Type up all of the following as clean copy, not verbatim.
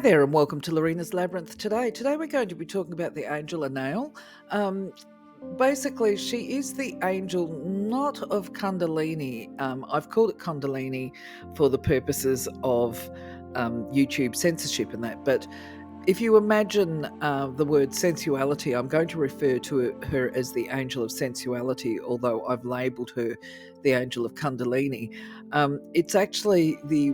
there, and welcome to Lorena's Labyrinth today. Today, we're going to be talking about the angel Anael. Basically, she is the angel not of Kundalini. I've called it Kundalini for the purposes of YouTube censorship and that. But if you imagine the word sensuality, I'm going to refer to her as the angel of sensuality, although I've labelled her the angel of Kundalini. It's actually the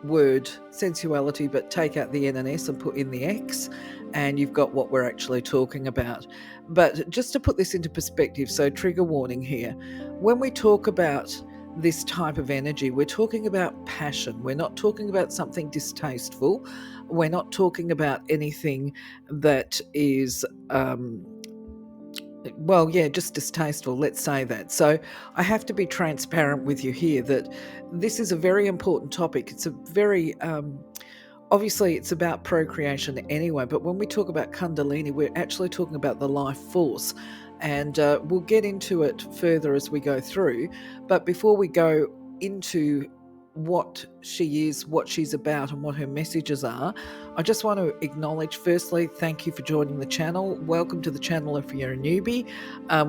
word sensuality, but take out the N and S and put in the X, and you've got what we're actually talking about. But just to put this into perspective, so trigger warning here, when we talk about this type of energy, we're talking about passion. We're not talking about something distasteful. We're not talking about anything that is just distasteful, let's say that. So I have to be transparent with you here that this is a very important topic. It's a very, obviously it's about procreation anyway, but when we talk about Kundalini, we're actually talking about the life force. And we'll get into it further as we go through. But before we go into what she is, what she's about, and what her messages are, I just want to acknowledge, firstly, thank you for joining the channel. Welcome to the channel if you're a newbie.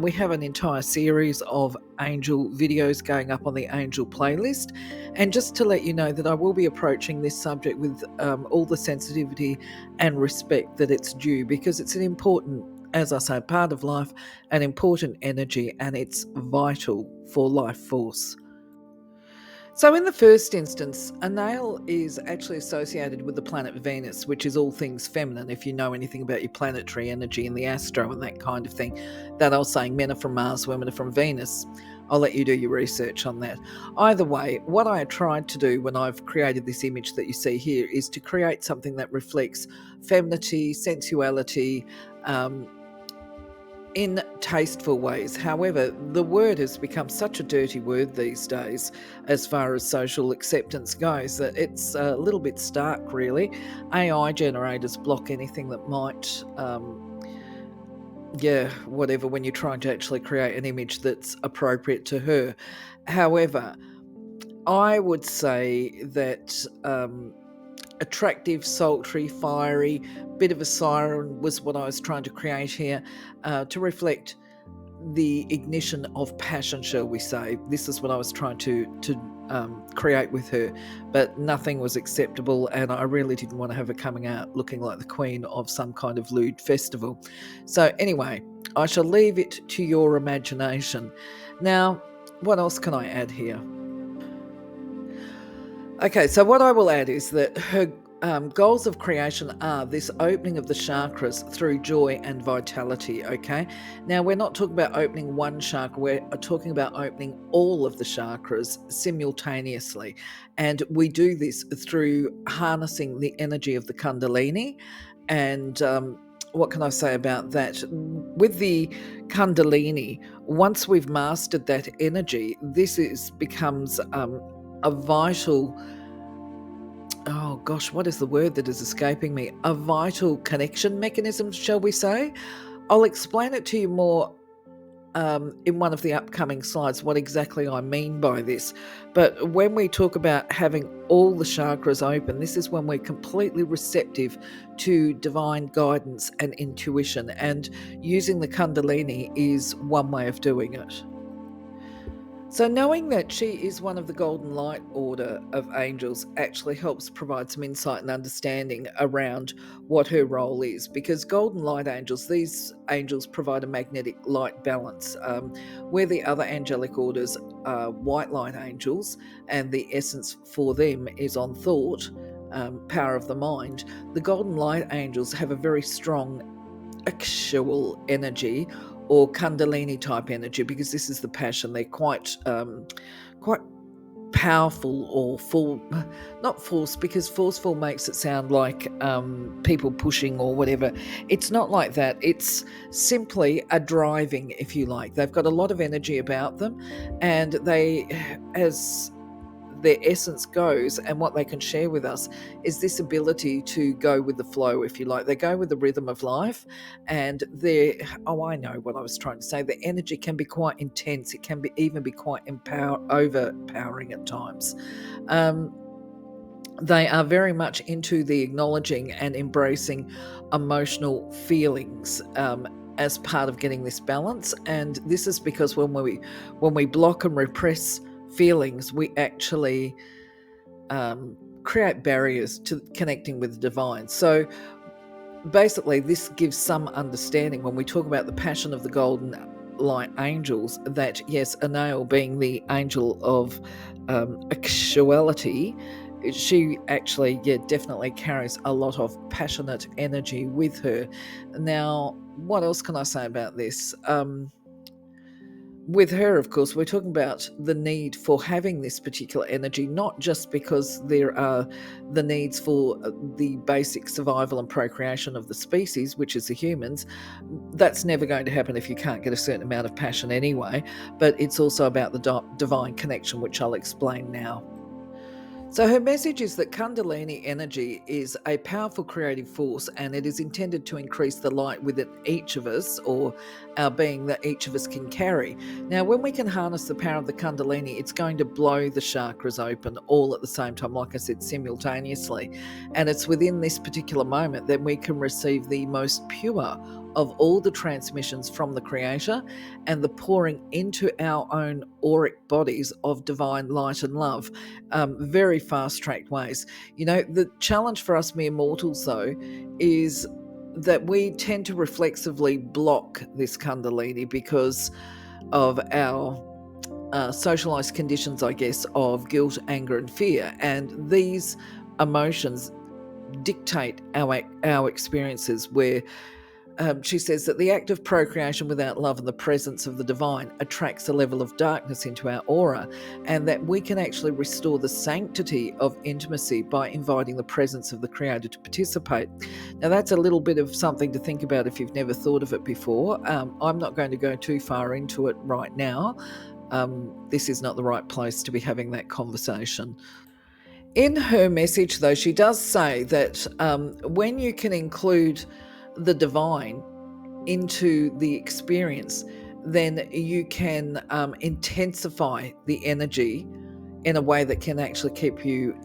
We have an entire series of angel videos going up on the angel playlist. And just to let you know that I will be approaching this subject with all the sensitivity and respect that it's due, because it's an important, as I say, part of life, an important energy, and it's vital for life force. So in the first instance, Anael is actually associated with the planet Venus, which is all things feminine. If you know anything about your planetary energy and the astro and that kind of thing, that I was saying men are from Mars, women are from Venus. I'll let you do your research on that. Either way, what I tried to do when I've created this image that you see here is to create something that reflects femininity, sensuality, in tasteful ways. However, the word has become such a dirty word these days as far as social acceptance goes that it's a little bit stark, really. AI generators block anything that might, whatever, when you're trying to actually create an image that's appropriate to her. However, I would say that attractive, sultry, fiery, bit of a siren was what I was trying to create here, to reflect the ignition of passion, shall we say. This is what I was trying to create with her, but nothing was acceptable, and I really didn't want to have her coming out looking like the queen of some kind of lewd festival. So anyway, I shall leave it to your imagination. Now, what else can I add here? Okay, so what I will add is that her goals of creation are this opening of the chakras through joy and vitality, okay? Now, we're not talking about opening one chakra, we're talking about opening all of the chakras simultaneously. And we do this through harnessing the energy of the Kundalini. And what can I say about that? With the Kundalini, once we've mastered that energy, this becomes a vital, oh gosh, what is the word that is escaping me? A vital connection mechanism, shall we say? I'll explain it to you more in one of the upcoming slides, what exactly I mean by this. But when we talk about having all the chakras open, this is when we're completely receptive to divine guidance and intuition, and using the Kundalini is one way of doing it. So knowing that she is one of the Golden Light Order of angels actually helps provide some insight and understanding around what her role is, because Golden Light angels, these angels provide a magnetic light balance, where the other angelic orders are white light angels, and the essence for them is on thought, power of the mind. The Golden Light angels have a very strong actual energy, or Kundalini type energy, because this is the passion. They're quite powerful, or full, not force, because forceful makes it sound like people pushing or whatever. It's not like that. It's simply a driving, if you like. They've got a lot of energy about them, and they, as their essence goes, and what they can share with us is this ability to go with the flow, if you like. They go with the rhythm of life, and I know what I was trying to say. The energy can be quite intense. It can be even be quite overpowering at times. they are very much into the acknowledging and embracing emotional feelings as part of getting this balance. And this is because when we block and repress feelings, we actually create barriers to connecting with the divine. So basically, this gives some understanding when we talk about the passion of the golden light angels, that yes, Anael being the angel of actuality, she actually, yeah, definitely carries a lot of passionate energy with her. Now, what else can I say about this? With her, of course, we're talking about the need for having this particular energy, not just because there are the needs for the basic survival and procreation of the species, which is the humans. That's never going to happen if you can't get a certain amount of passion anyway, but it's also about the divine connection, which I'll explain now. So, her message is that Kundalini energy is a powerful creative force, and it is intended to increase the light within each of us, or our being that each of us can carry. Now, when we can harness the power of the Kundalini, it's going to blow the chakras open all at the same time, like I said, simultaneously. And it's within this particular moment that we can receive the most pure of all the transmissions from the Creator and the pouring into our own auric bodies of divine light and love, very fast-tracked ways. You know, the challenge for us mere mortals, though, is that we tend to reflexively block this Kundalini because of our socialized conditions, I guess, of guilt, anger, and fear. And these emotions dictate our experiences, where she says that the act of procreation without love and the presence of the divine attracts a level of darkness into our aura, and that we can actually restore the sanctity of intimacy by inviting the presence of the Creator to participate. Now, that's a little bit of something to think about if you've never thought of it before. I'm not going to go too far into it right now. This is not the right place to be having that conversation. In her message, though, she does say that when you can include the divine into the experience, then you can intensify the energy in a way that can actually keep you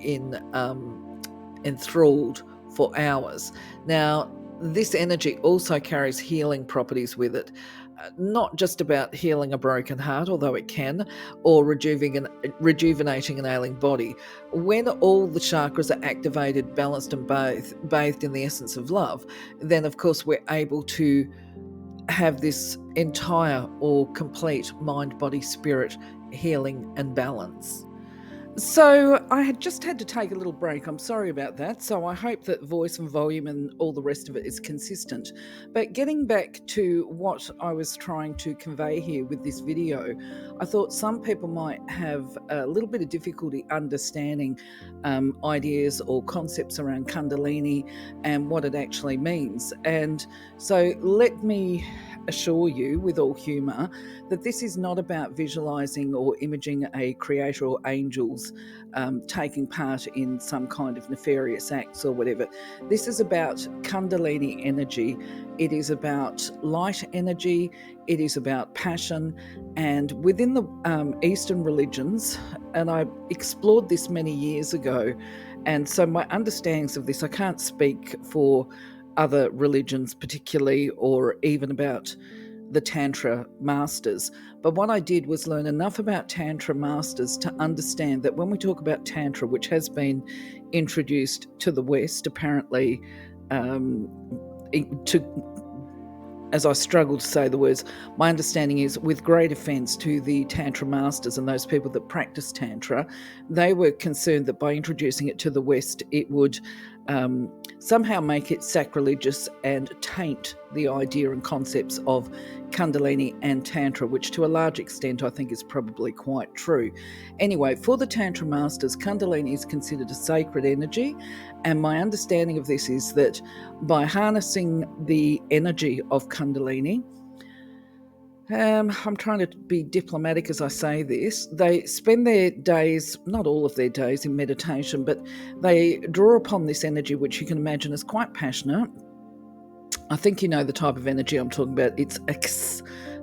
enthralled for hours. Now, this energy also carries healing properties with it. Not just about healing a broken heart, although it can, or rejuvenating an ailing body. When all the chakras are activated, balanced, and bathed in the essence of love, then of course we're able to have this entire or complete mind, body, spirit healing and balance. So I had just had to take a little break. I'm sorry about that. So I hope that voice and volume and all the rest of it is consistent. But getting back to what I was trying to convey here with this video, I thought some people might have a little bit of difficulty understanding ideas or concepts around Kundalini and what it actually means. And so let me assure you with all humour that this is not about visualising or imaging a creator or angels taking part in some kind of nefarious acts or whatever. This is about Kundalini energy. It is about light energy. It is about passion. And within the Eastern religions, and I explored this many years ago, and so my understandings of this, I can't speak for other religions particularly, or even about the Tantra masters. But what I did was learn enough about Tantra masters to understand that when we talk about Tantra, which has been introduced to the West, apparently, as I struggle to say the words, my understanding is with great offence to the Tantra masters and those people that practice Tantra, they were concerned that by introducing it to the West, it would somehow make it sacrilegious and taint the idea and concepts of Kundalini and Tantra, which to a large extent I think is probably quite true. Anyway, for the Tantra masters, Kundalini is considered a sacred energy, and my understanding of this is that by harnessing the energy of Kundalini, I'm trying to be diplomatic as I say this, they spend their days, not all of their days, in meditation, but they draw upon this energy, which you can imagine is quite passionate. I think you know the type of energy I'm talking about. It's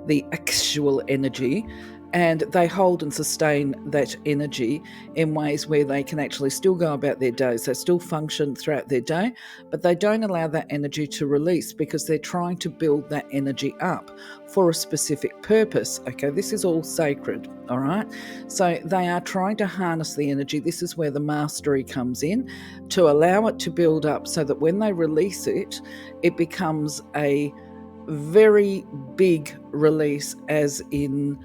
the actual energy, and they hold and sustain that energy in ways where they can actually still go about their days. They still function throughout their day, but they don't allow that energy to release because they're trying to build that energy up for a specific purpose. Okay, this is all sacred, all right? So they are trying to harness the energy. This is where the mastery comes in, to allow it to build up so that when they release it, it becomes a very big release, as in,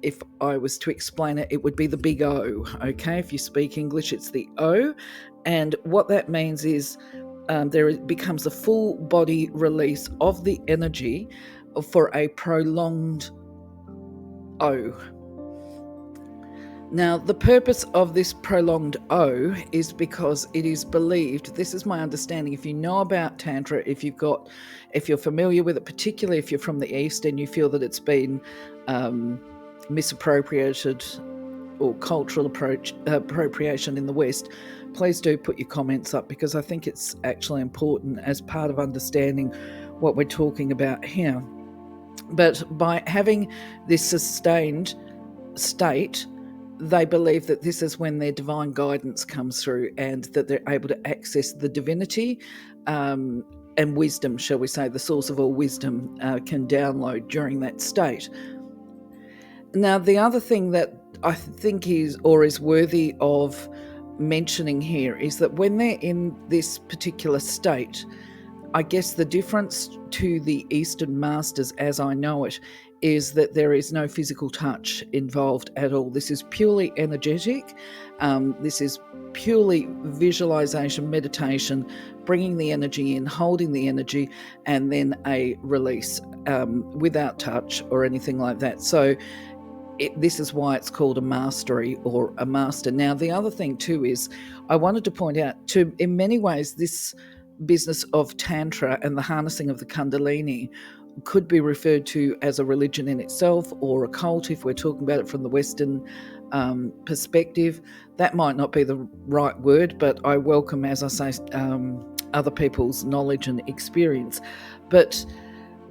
if I was to explain it, it would be the big O. Okay, if you speak English, it's the O. And what that means is there becomes a full body release of the energy for a prolonged O. Now, the purpose of this prolonged O is because it is believed, this is my understanding, if you know about Tantra, if you're familiar with it, particularly if you're from the East and you feel that it's been misappropriated or cultural appropriation in the West, please do put your comments up, because I think it's actually important as part of understanding what we're talking about here. But by having this sustained state, they believe that this is when their divine guidance comes through, and that they're able to access the divinity and wisdom, shall we say, the source of all wisdom can download during that state. Now, the other thing that I think is worthy of mentioning here is that when they're in this particular state, I guess the difference to the Eastern Masters, as I know it, is that there is no physical touch involved at all. This is purely energetic. This is purely visualization, meditation, bringing the energy in, holding the energy, and then a release without touch or anything like that. So this is why it's called a mastery or a master. Now, the other thing too is I wanted to point out, in many ways, this business of Tantra and the harnessing of the Kundalini could be referred to as a religion in itself, or a cult if we're talking about it from the Western perspective. That might not be the right word, but I welcome, as I say, other people's knowledge and experience. But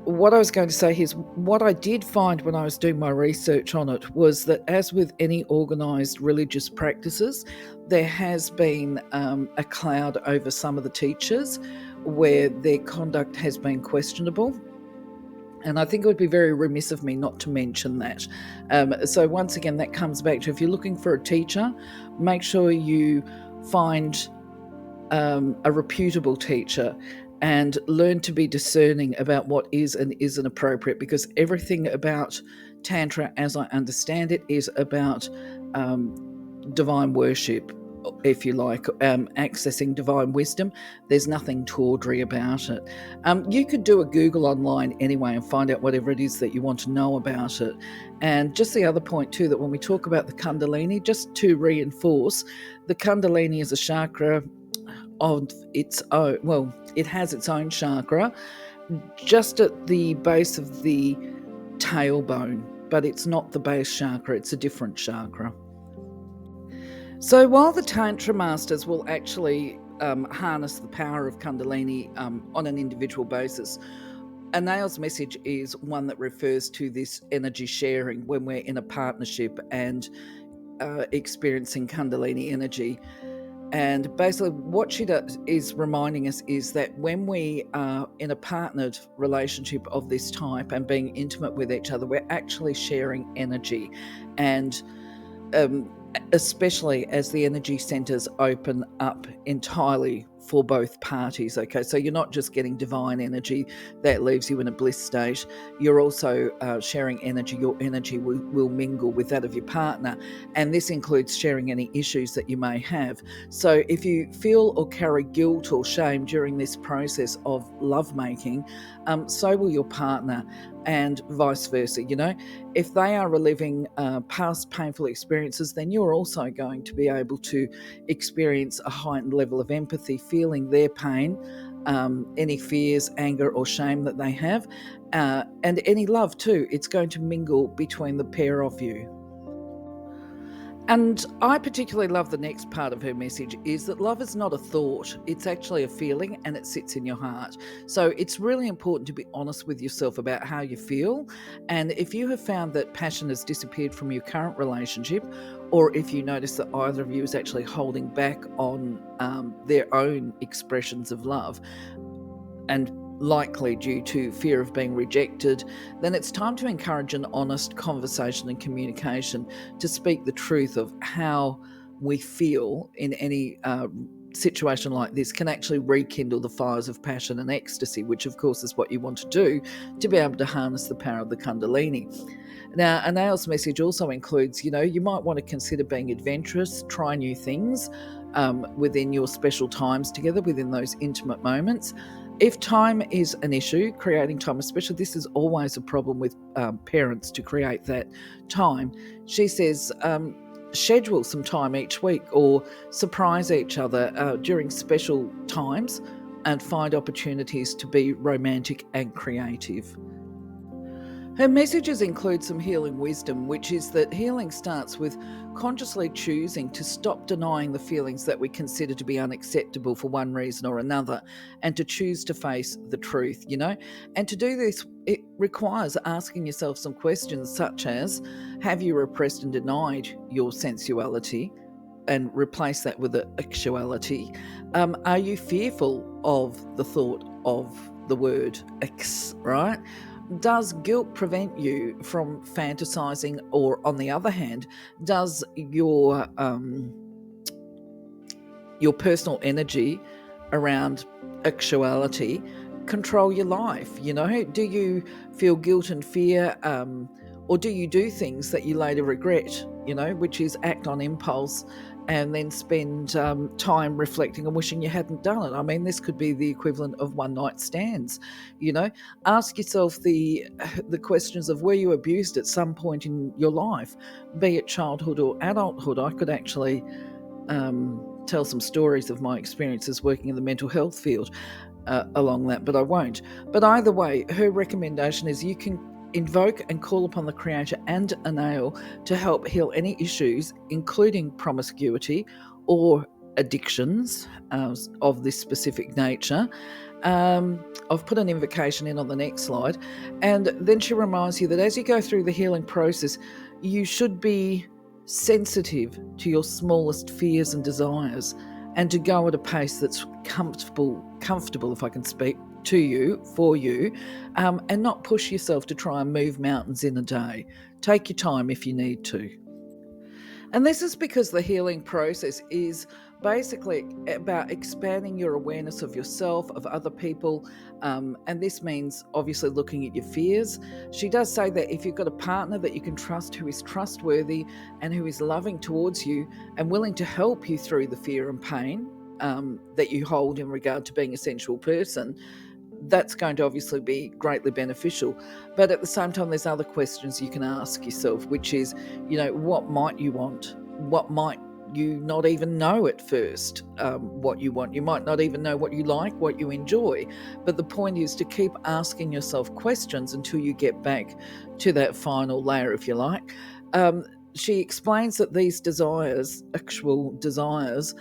what I was going to say is, what I did find when I was doing my research on it was that, as with any organised religious practices, there has been a cloud over some of the teachers where their conduct has been questionable. And I think it would be very remiss of me not to mention that. So once again, that comes back to, if you're looking for a teacher, make sure you find a reputable teacher and learn to be discerning about what is and isn't appropriate, because everything about Tantra, as I understand it, is about divine worship, if you like, accessing divine wisdom. There's nothing tawdry about it. You could do a Google online anyway and find out whatever it is that you want to know about it. And just the other point too, that when we talk about the Kundalini, just to reinforce, the Kundalini is a chakra of its own. Well, it has its own chakra just at the base of the tailbone, but it's not the base chakra, it's a different chakra. So while the Tantra Masters will actually harness the power of Kundalini on an individual basis, Anil's message is one that refers to this energy sharing when we're in a partnership and experiencing Kundalini energy. And basically what she is reminding us is that when we are in a partnered relationship of this type and being intimate with each other, we're actually sharing energy. And especially as the energy centers open up entirely for both parties. Okay, so you're not just getting divine energy that leaves you in a bliss state, you're also sharing energy. Your energy will mingle with that of your partner, and this includes sharing any issues that you may have. So if you feel or carry guilt or shame during this process of lovemaking, so will your partner, and vice versa. You know, if they are reliving past painful experiences, then you're also going to be able to experience a heightened level of empathy, feeling their pain, any fears, anger or shame that they have, and any love too. It's going to mingle between the pair of you. And I particularly love the next part of her message is that love is not a thought, it's actually a feeling and it sits in your heart. So it's really important to be honest with yourself about how you feel. And if you have found that passion has disappeared from your current relationship, or if you notice that either of you is actually holding back on their own expressions of love, and likely due to fear of being rejected, then it's time to encourage an honest conversation and communication to speak the truth of how we feel in any situation like this can actually rekindle the fires of passion and ecstasy, which of course is what you want to do to be able to harness the power of the Kundalini. Now, Anel's message also includes, you might want to consider being adventurous, try new things within your special times together, within those intimate moments. If time is an issue, creating time, especially this is always a problem with parents to create that time, she says, schedule some time each week or surprise each other during special times and find opportunities to be romantic and creative. Her messages include some healing wisdom, which is that healing starts with consciously choosing to stop denying the feelings that we consider to be unacceptable for one reason or another, and to choose to face the truth, And to do this, it requires asking yourself some questions such as, have you repressed and denied your sensuality? And replace that with actuality. Are you fearful of the thought of the word X, right? Does guilt prevent you from fantasizing, or on the other hand, does your personal energy around actuality control your life? Do you feel guilt and fear, or do you do things that you later regret, which is act on impulse and then spend time reflecting and wishing you hadn't done it? I mean, this could be the equivalent of one night stands. Ask yourself the questions of, were you abused at some point in your life, be it childhood or adulthood? I could actually tell some stories of my experiences working in the mental health field along that, but I won't. But either way, her recommendation is you can invoke and call upon the Creator and Anel to help heal any issues, including promiscuity or addictions of this specific nature. I've put an invocation in on the next slide. And then she reminds you that as you go through the healing process, you should be sensitive to your smallest fears and desires, and to go at a pace that's comfortable, if I can speak, to you, for you, and not push yourself to try and move mountains in a day. Take your time if you need to. And this is because the healing process is basically about expanding your awareness of yourself, of other people, and this means obviously looking at your fears. She does say that if you've got a partner that you can trust, who is trustworthy and who is loving towards you and willing to help you through the fear and pain that you hold in regard to being a sensual person, that's going to obviously be greatly beneficial. But at the same time, there's other questions you can ask yourself, which is, what might you want? What might you not even know at first what you want? You might not even know what you like, what you enjoy. But the point is to keep asking yourself questions until you get back to that final layer, if you like. She explains that these desires, actual desires,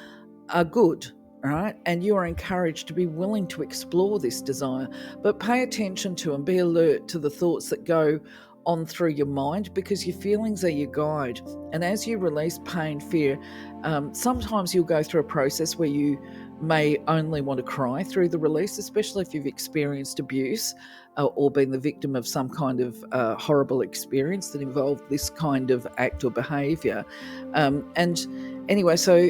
are good. Right? And you are encouraged to be willing to explore this desire, but pay attention to and be alert to the thoughts that go on through your mind, because your feelings are your guide. And as you release pain, fear, sometimes you'll go through a process where you may only want to cry through the release, especially if you've experienced abuse or been the victim of some kind of horrible experience that involved this kind of act or behaviour. And anyway, so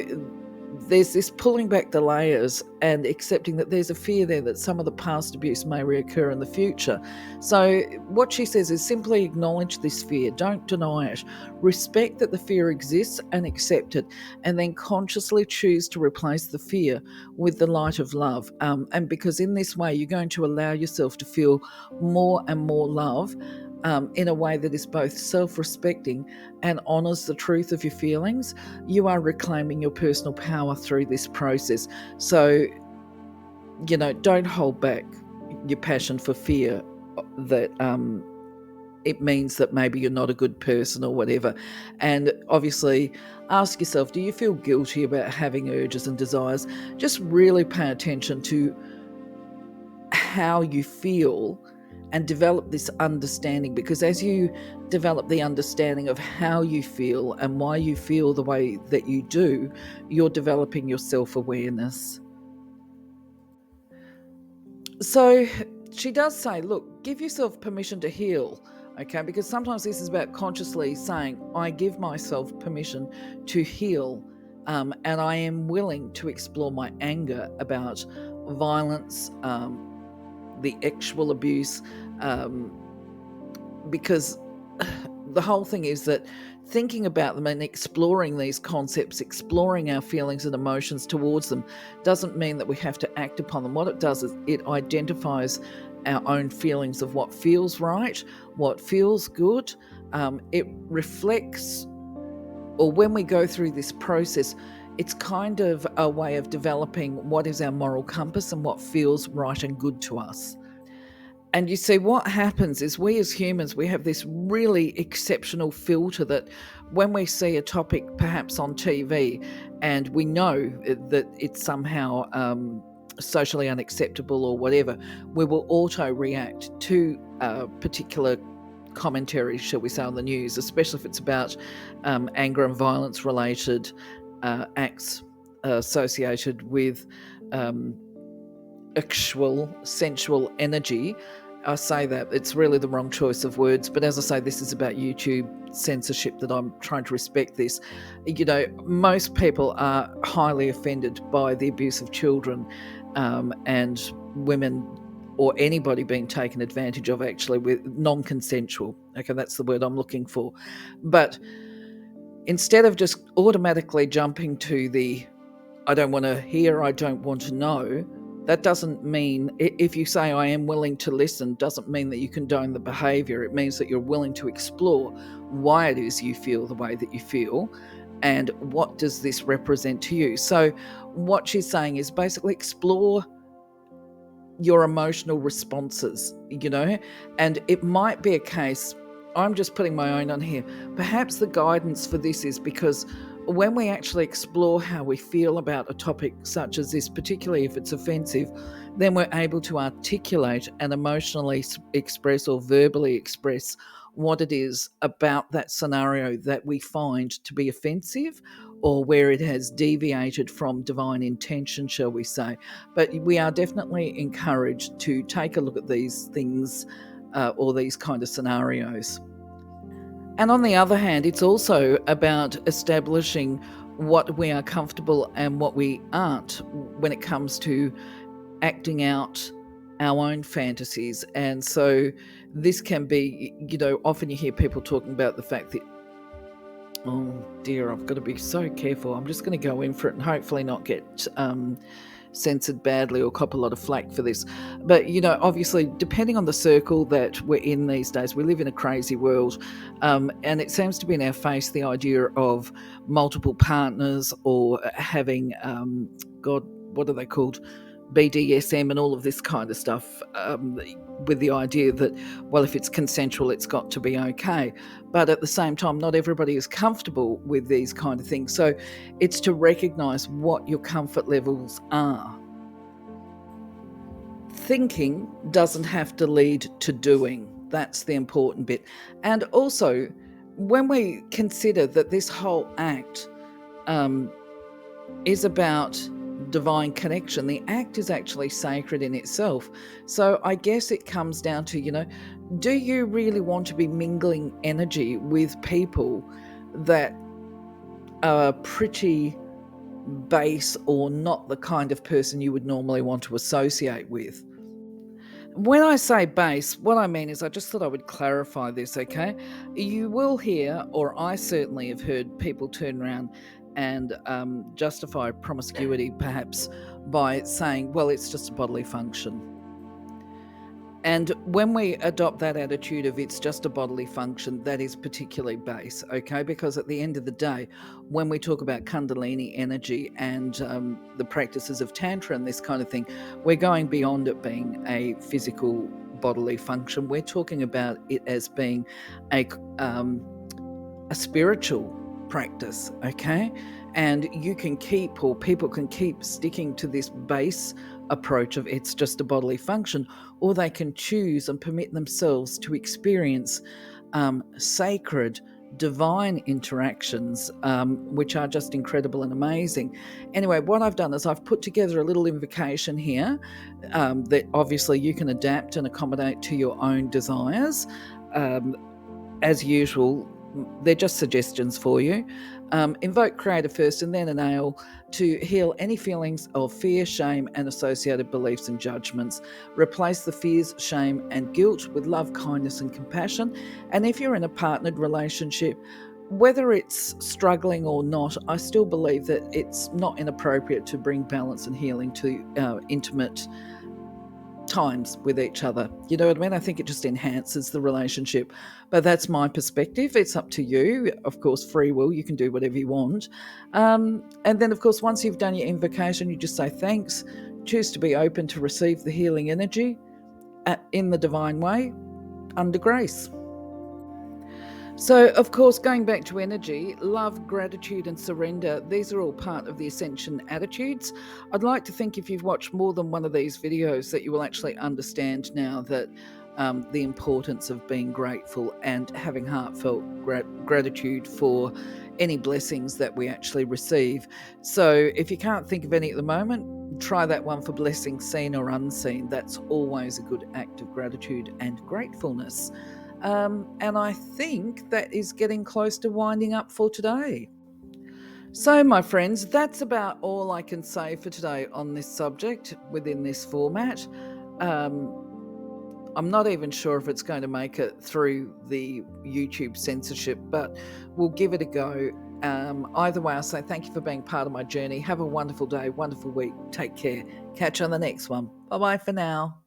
there's this pulling back the layers and accepting that there's a fear there that some of the past abuse may reoccur in the future. So what she says is simply acknowledge this fear, don't deny it, respect that the fear exists and accept it, and then consciously choose to replace the fear with the light of love. And because in this way, you're going to allow yourself to feel more and more love in a way that is both self-respecting and honours the truth of your feelings. You are reclaiming your personal power through this process. So, don't hold back your passion for fear that it means that maybe you're not a good person or whatever. And obviously, ask yourself, do you feel guilty about having urges and desires? Just really pay attention to how you feel and develop this understanding, because as you develop the understanding of how you feel and why you feel the way that you do, you're developing your self-awareness. So she does say, look, give yourself permission to heal, okay? Because sometimes this is about consciously saying, I give myself permission to heal, and I am willing to explore my anger about violence, the actual abuse, um, because the whole thing is that thinking about them and exploring these concepts, exploring our feelings and emotions towards them, doesn't mean that we have to act upon them. What it does is it identifies our own feelings of what feels right, what feels good. It reflects, or when we go through this process, it's kind of a way of developing what is our moral compass and what feels right and good to us. And you see, what happens is we as humans, we have this really exceptional filter that when we see a topic perhaps on TV and we know that it's somehow socially unacceptable or whatever, we will auto react to a particular commentary, shall we say, on the news, especially if it's about anger and violence related acts associated with actual sensual energy. I say that it's really the wrong choice of words, but as I say, this is about YouTube censorship, that I'm trying to respect this. You know, most people are highly offended by the abuse of children, and women, or anybody being taken advantage of, actually, with non-consensual. Okay, that's the word I'm looking for. But instead of just automatically jumping to the I don't want to hear, I don't want to know, that doesn't mean, if you say I am willing to listen, doesn't mean that you condone the behavior. It means that you're willing to explore why it is you feel the way that you feel and what does this represent to you. So what she's saying is basically explore your emotional responses, you know, and it might be a case, I'm just putting my own on here, perhaps the guidance for this is because when we actually explore how we feel about a topic such as this, particularly if it's offensive, then we're able to articulate and emotionally express or verbally express what it is about that scenario that we find to be offensive, or where it has deviated from divine intention, shall we say. But we are definitely encouraged to take a look at these things, or these kind of scenarios. And on the other hand, it's also about establishing what we are comfortable and what we aren't when it comes to acting out our own fantasies. And so this can be, you know, often you hear people talking about the fact that, oh dear, I've got to be so careful. I'm just going to go in for it and hopefully not get censored badly or cop a lot of flack for this. But, you know, obviously, depending on the circle that we're in these days, we live in a crazy world. And it seems to be in our face the idea of multiple partners, or having, God, what are they called? BDSM and all of this kind of stuff, with the idea that, well, if it's consensual, it's got to be okay. But at the same time, not everybody is comfortable with these kind of things. So it's to recognize what your comfort levels are. Thinking doesn't have to lead to doing. That's the important bit. And also, when we consider that this whole act is about divine connection, the act is actually sacred in itself. So I guess it comes down to, you know, do you really want to be mingling energy with people that are pretty base, or not the kind of person you would normally want to associate with? When I say base, what I mean is, I just thought I would clarify this, okay? You will hear, or I certainly have heard, people turn around and justify promiscuity perhaps by saying, well, it's just a bodily function. And when we adopt that attitude of it's just a bodily function, that is particularly base, okay? Because at the end of the day, when we talk about Kundalini energy and the practices of Tantra and this kind of thing, we're going beyond it being a physical bodily function. We're talking about it as being a spiritual practice, okay? And you can keep, or people can keep sticking to this base approach of it's just a bodily function, or they can choose and permit themselves to experience sacred, divine interactions, which are just incredible and amazing. Anyway, what I've done is I've put together a little invocation here that obviously you can adapt and accommodate to your own desires. As usual, they're just suggestions for you. Invoke Creator first and then Enale to heal any feelings of fear, shame, and associated beliefs and judgments. Replace the fears, shame, and guilt with love, kindness, and compassion. And if you're in a partnered relationship, whether it's struggling or not, I still believe that it's not inappropriate to bring balance and healing to intimate times with each other. You know what I mean? I think it just enhances the relationship. But that's my perspective. It's up to you. Of course, free will, you can do whatever you want. And then, of course, once you've done your invocation, you just say thanks, choose to be open to receive the healing energy in the divine way, under grace. So, of course, going back to energy, love, gratitude, and surrender, these are all part of the Ascension attitudes. I'd like to think if you've watched more than one of these videos that you will actually understand now that the importance of being grateful and having heartfelt gratitude for any blessings that we actually receive. So, if you can't think of any at the moment, try that one for blessings seen or unseen. That's always a good act of gratitude and gratefulness. And I think that is getting close to winding up for today. So, my friends, that's about all I can say for today on this subject within this format. I'm not even sure if it's going to make it through the YouTube censorship, but we'll give it a go. Either way, I'll say thank you for being part of my journey. Have a wonderful day, wonderful week. Take care. Catch you on the next one. Bye-bye for now.